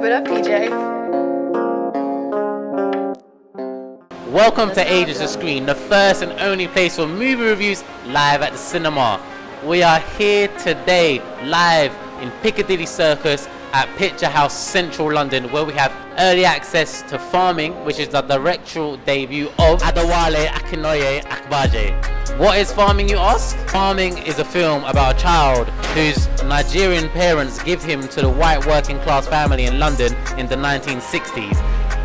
What up, PJ? Welcome to Agents of Screen, the first and only place for movie reviews live at the cinema. We are here today, live in Piccadilly Circus at Picturehouse Central London, where we have early access to Farming, which is the directorial debut of Adewale Akinnuoye-Agbaje. What is Farming, you ask? Farming is a film about a child whose Nigerian parents give him to the white working class family in London in the 1960s,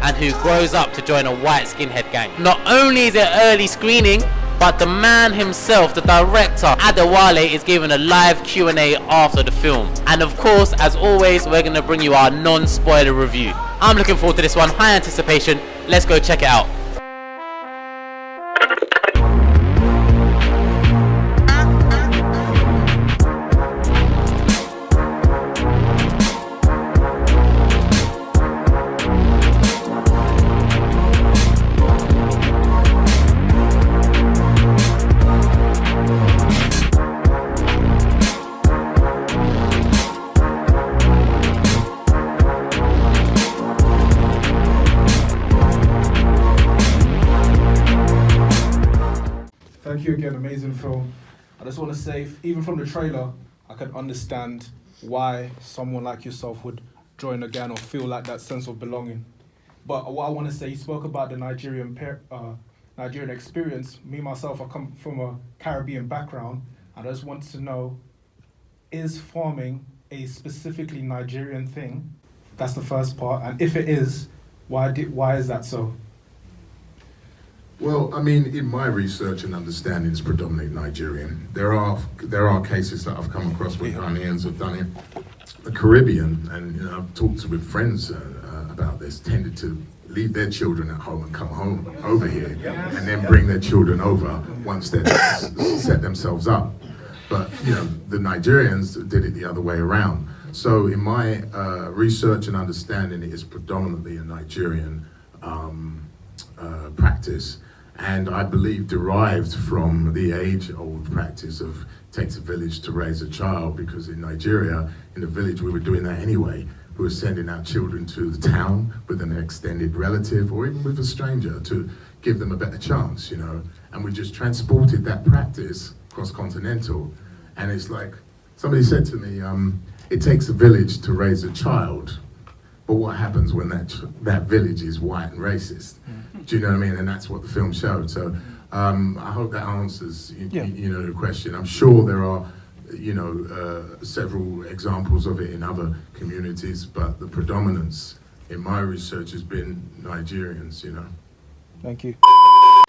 and who grows up to join a white skinhead gang. Not only is it early screening, but the man himself, the director, Adewale, is giving a live Q&A after the film. And of course, as always, we're going to bring you our non-spoiler review. I'm looking forward to this one, high anticipation. Let's go check it out. Thank you again, amazing film. I just want to say, even from the trailer, I can understand why someone like yourself would join a gang or feel like that sense of belonging. But what I want to say, you spoke about the Nigerian experience. Me, myself, I come from a Caribbean background. I just want to know, is farming a specifically Nigerian thing? That's the first part. And if it is, why is that so? Well, I mean, in my research and understanding, it's predominantly Nigerian. There are cases that I've come across where Ghanaians have done it. The Caribbean, and I've talked with friends about this, tended to leave their children at home and come home over here, and then bring their children over once they've set themselves up. But the Nigerians did it the other way around. So in my research and understanding, it is predominantly a Nigerian practice. And I believe derived from the age-old practice of takes a village to raise a child, because in Nigeria, in the village, we were doing that anyway. We were sending our children to the town with an extended relative or even with a stranger to give them a better chance, And we just transported that practice cross-continental. And it's like, somebody said to me, it takes a village to raise a child, but what happens when that village is white and racist? Do you know what I mean? And that's what the film showed. So I hope that answers the question. I'm sure there are several examples of it in other communities, but the predominance in my research has been Nigerians. Thank you.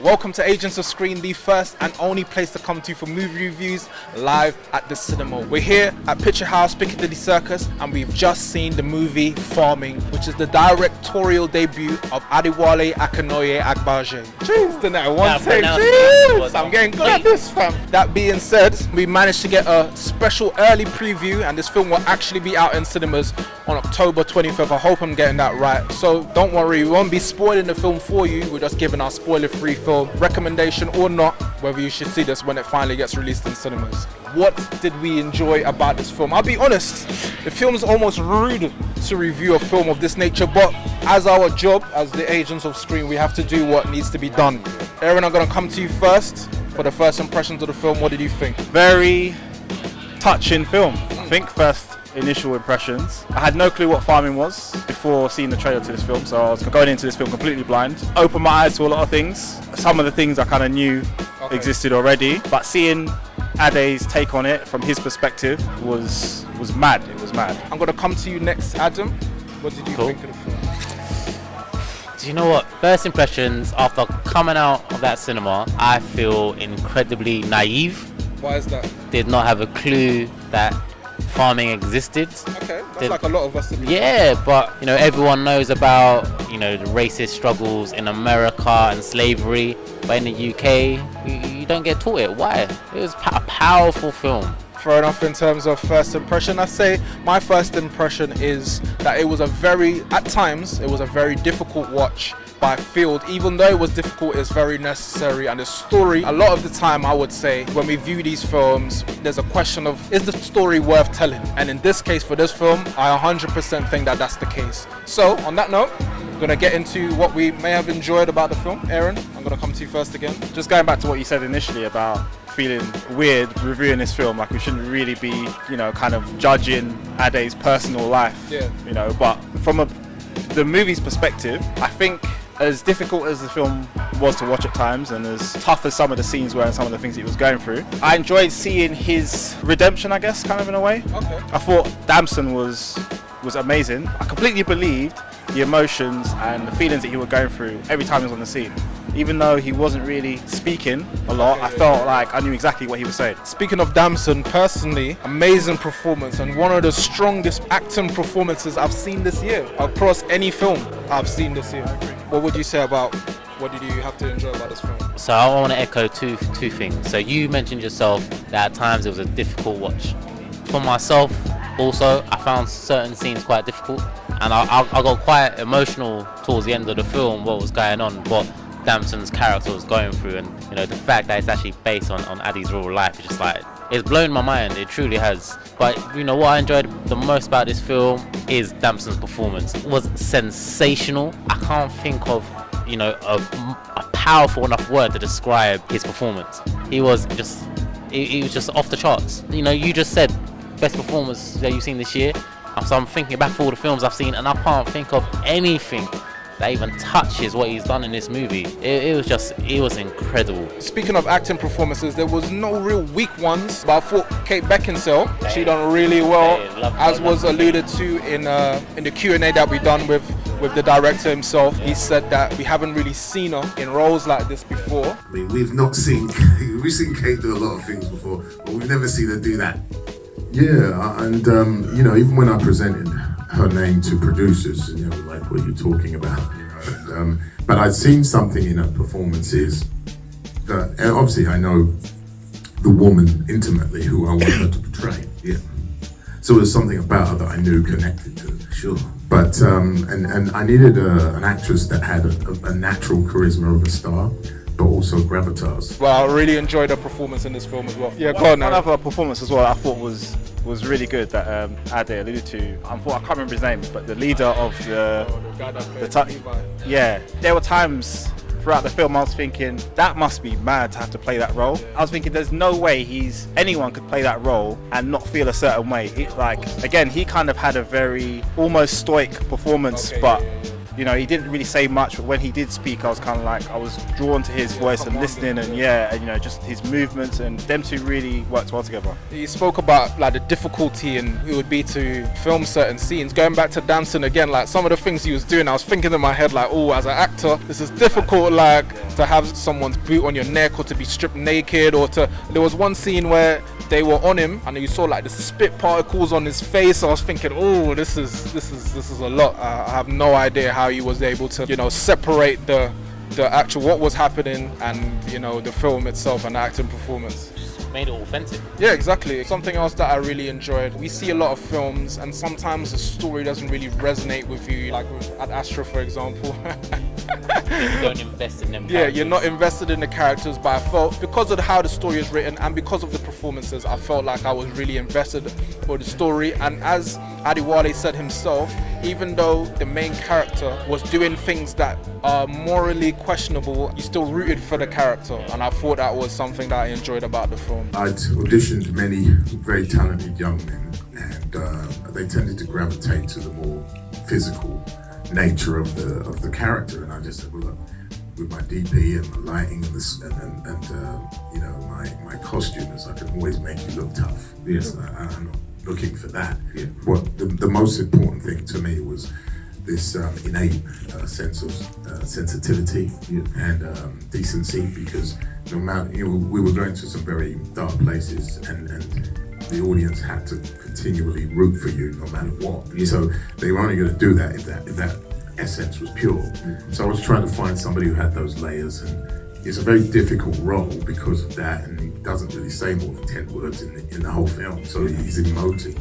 Welcome to Agents of Screen, the first and only place to come to for movie reviews live at the cinema. We're here at Picturehouse, Piccadilly Circus, and we've just seen the movie Farming, which is the directorial debut of Adewale Akinnuoye-Agbaje. Jeez, tonight, one take. Jeez, I'm getting good at this, fam. That being said, we managed to get a special early preview, and this film will actually be out in cinemas on October 25th. I hope I'm getting that right. So don't worry, we won't be spoiling the film for you. We're just giving our spoiler-free film recommendation or not, whether you should see this when it finally gets released in cinemas. What did we enjoy about this film? I'll be honest, the film's almost rude to review a film of this nature, but as our job, as the Agents of Screen, we have to do what needs to be done. Aaron, I'm going to come to you first for the first impressions of the film. What did you think? Very touching film. I think first initial impressions, I had no clue what farming was before seeing the trailer to this film, so I was going into this film completely blind. Opened my eyes to a lot of things. Some of the things I kind of knew existed already, but seeing Ade's take on it from his perspective was mad. It was mad. I'm going to come to you next, Adam. What did you think of the film? Do you know what? First impressions after coming out of that cinema, I feel incredibly naive. Why is that? Did not have a clue that farming existed. Okay, that's like a lot of us. Yeah, but everyone knows about the racist struggles in America and slavery, but in the UK you don't get taught it. Why? It was a powerful film. Fair enough. In terms of first impression, I say my first impression is that at times it was a very difficult watch but I feel even though it was difficult, it's very necessary. And the story, a lot of the time I would say, when we view these films, there's a question of, is the story worth telling? And in this case, for this film, I 100% think that that's the case. So, on that note, I'm going to get into what we may have enjoyed about the film. Aaron, I'm going to come to you first again. Just going back to what you said initially about feeling weird reviewing this film, like we shouldn't really be, kind of judging Ade's personal life, but from the movie's perspective, I think as difficult as the film was to watch at times and as tough as some of the scenes were and some of the things he was going through, I enjoyed seeing his redemption, I guess, kind of in a way. Okay. I thought Damson was amazing. I completely believed the emotions and the feelings that he was going through every time he was on the scene. Even though he wasn't really speaking a lot, I felt like I knew exactly what he was saying. Speaking of Damson, personally, amazing performance and one of the strongest acting performances I've seen this year across any film I've seen this year. What would you say about, what did you have to enjoy about this film? So I want to echo two things. So you mentioned yourself that at times it was a difficult watch. For myself, also, I found certain scenes quite difficult, and I got quite emotional towards the end of the film, what was going on, what Damson's character was going through, and the fact that it's actually based on Addie's real life is just like, it's blown my mind. It truly has. But what I enjoyed the most about this film is Damson's performance. It was sensational. I can't think of a powerful enough word to describe his performance. He was just off the charts. You just said best performance that you've seen this year. So I'm thinking back to all the films I've seen, and I can't think of anything that even touches what he's done in this movie. It was incredible. Speaking of acting performances, there was no real weak ones, but I thought Kate Beckinsale, she done really well, as was alluded to in the Q&A that we done with the director himself. He said that we haven't really seen her in roles like this before. I mean, we've seen Kate do a lot of things before, but we've never seen her do that. Yeah, and even when I presented her name to producers, like, what are you talking about? But I'd seen something in her performances that, and obviously I know the woman intimately who I want her to portray. Yeah. So there's something about her that I knew connected to her. Sure. But and I needed an actress that had a natural charisma of a star, but also gravitas. Well, I really enjoyed her performance in this film as well. Yeah, go on now. One other performance as well I thought was really good that Ade alluded to. I can't remember his name, but the leader of the guy that played yeah, there were times throughout the film I was thinking that must be mad to have to play that role. I was thinking there's no way anyone could play that role and not feel a certain way. Again, he kind of had a very almost stoic performance, but he didn't really say much, but when he did speak, I was kind of like, I was drawn to his voice and listening, and just his movements, and them two really worked well together. He spoke about like the difficulty and it would be to film certain scenes. Going back to Damson again, like some of the things he was doing, I was thinking in my head like, oh, as an actor, this is difficult, like to have someone's boot on your neck or to be stripped naked, there was one scene where they were on him and you saw like the spit particles on his face. I was thinking, oh, this is a lot. I have no idea how he was able to separate the actual what was happening and the film itself and the acting performance. Made it authentic. Yeah, exactly. Something else that I really enjoyed, we see a lot of films and sometimes the story doesn't really resonate with you, like with Ad Astra, for example. You don't invest in them characters. Yeah, you're not invested in the characters, but I felt because of how the story is written and because of the performances, I felt like I was really invested for the story. And as Adewale said himself, even though the main character was doing things that are morally questionable, you still rooted for the character, and I thought that was something that I enjoyed about the film. I'd auditioned many very talented young men, and they tended to gravitate to the more physical nature of the character, and I just said, well, look, with my DP and my lighting and my costumes, I can always make you look tough. Yes, I'm not looking for that. Yeah. What the most important thing to me was this innate sense of sensitivity and decency, because no matter, we were going to some very dark places, and the audience had to continually root for you no matter what. Yeah. So they were only going to do that if that essence was pure. Mm-hmm. So I was trying to find somebody who had those layers, and it's a very difficult role because of that, and he doesn't really say more than 10 words in the whole film, so he's emoting.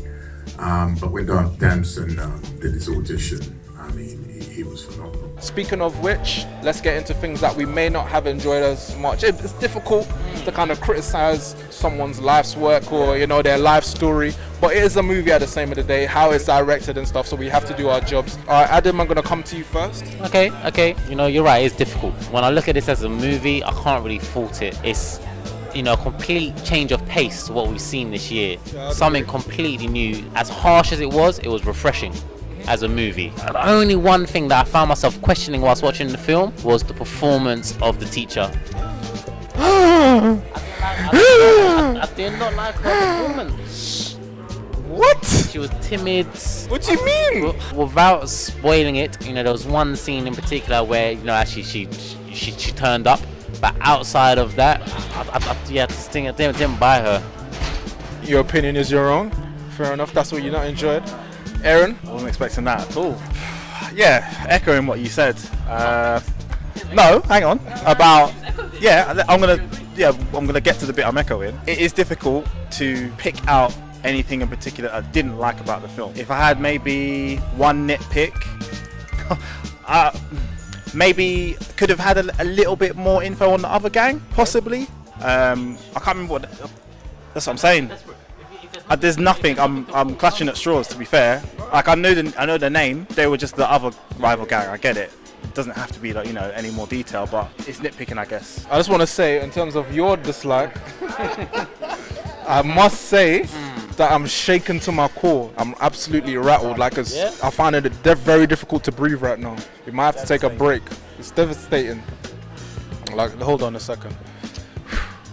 But when Damson did his audition, I mean, he was phenomenal. Speaking of which, let's get into things that we may not have enjoyed as much. It's difficult to kind of criticize someone's life's work or, you know, their life story, but it is a movie at the same of the day, how it's directed and stuff, so we have to do our jobs. Adam, I'm going to come to you first. Okay. You know, you're right, it's difficult. When I look at this as a movie, I can't really fault it. It's, you know, a complete change of pace to what we've seen this year. Something completely new. As harsh as it was refreshing as a movie. The only one thing that I found myself questioning whilst watching the film was the performance of the teacher. I did not like her performance. What? She was timid. What do you mean? Without spoiling it, you know, there was one scene in particular where, you know, actually she turned up, but outside of that, I just didn't buy her. Your opinion is your own. Fair enough. That's what you not enjoyed. Aaron? I wasn't expecting that at all. Yeah, echoing what you said. No, hang on. I'm gonna get to the bit I'm echoing. It is difficult to pick out anything in particular I didn't like about the film. If I had maybe one nitpick, maybe could have had a little bit more info on the other gang, possibly. I can't remember what. That's what I'm saying. There's nothing. I'm clutching at straws, to be fair. Like I know the name. They were just the other rival gang. I get it. It doesn't have to be like, you know, any more detail, but it's nitpicking, I guess. I just want to say, in terms of your dislike, I must say that I'm shaken to my core. I'm absolutely rattled. Like I find it very difficult to breathe right now. We might have to take a break. It's devastating. Like, hold on a second.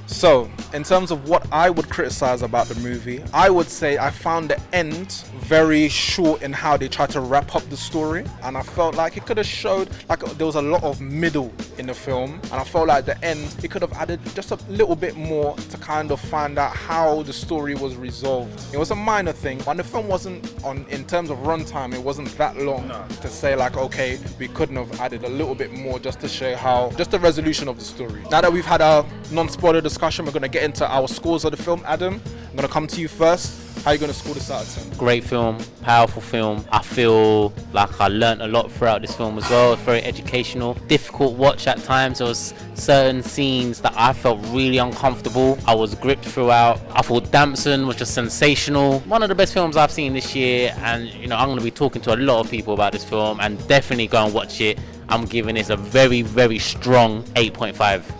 So, in terms of what I would criticize about the movie, I would say I found the end very short in how they tried to wrap up the story, and I felt like it could have showed, like there was a lot of middle in the film, and I felt like the end, it could have added just a little bit more to kind of find out how the story was resolved. It was a minor thing, and the film wasn't, in terms of runtime, it wasn't that long to say like, okay, we couldn't have added a little bit more just to show how, just the resolution of the story. Now that we've had our non-spoiler discussion, we're going to get into our scores of the film. Adam, I'm going to come to you first. How are you going to score this out of 10? Great film, powerful film. I feel like I learnt a lot throughout this film as well. It's very educational. Difficult watch at times. There was certain scenes that I felt really uncomfortable. I was gripped throughout. I thought Damson was just sensational. One of the best films I've seen this year, and you know, I'm going to be talking to a lot of people about this film, and definitely go and watch it. I'm giving this a very, very strong 8.5.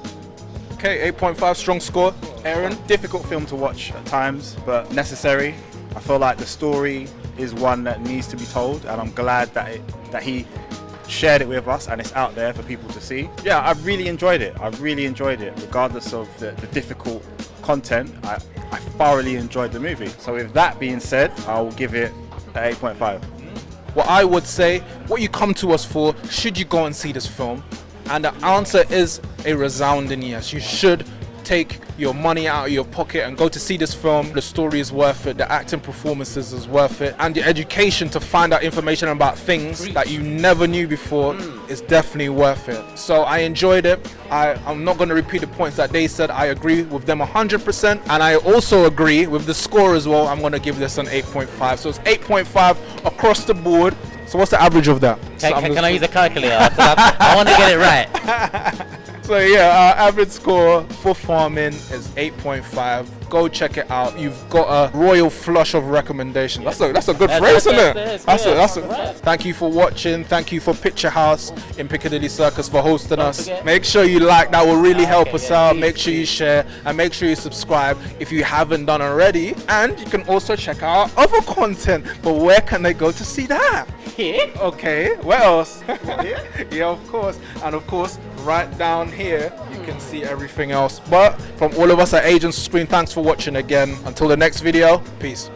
Okay, 8.5, strong score. Aaron? Difficult film to watch at times, but necessary. I feel like the story is one that needs to be told, and I'm glad that he shared it with us and it's out there for people to see. Yeah, I really enjoyed it. Regardless of the difficult content, I thoroughly enjoyed the movie. So with that being said, I will give it an 8.5. What I would say, what you come to us for, should you go and see this film? And the answer is a resounding yes. You should take your money out of your pocket and go to see this film. The story is worth it, the acting performances is worth it, and the education to find out information about things that you never knew before is definitely worth it. So I enjoyed it. I'm not going to repeat the points that they said. I agree with them 100%, and I also agree with the score as well. I'm going to give this an 8.5. So it's 8.5 across the board. So what's the average of that? Can I use a calculator? I want to get it right. So yeah, our average score for Farming is 8.5. Go check it out. You've got a royal flush of recommendations. That's a good phrase, isn't it? Thank you for watching. Thank you for Picturehouse in Piccadilly Circus for hosting us. Make sure you like. That will really help us out. Make sure you share and make sure you subscribe if you haven't done already. And you can also check out our other content. But where can they go to see that? Here? Okay, where else? Yeah, of course. And of course, right down here, you can see everything else. But from all of us at Agents of S.C.R.E.E.N, thanks for watching again. Until the next video, peace.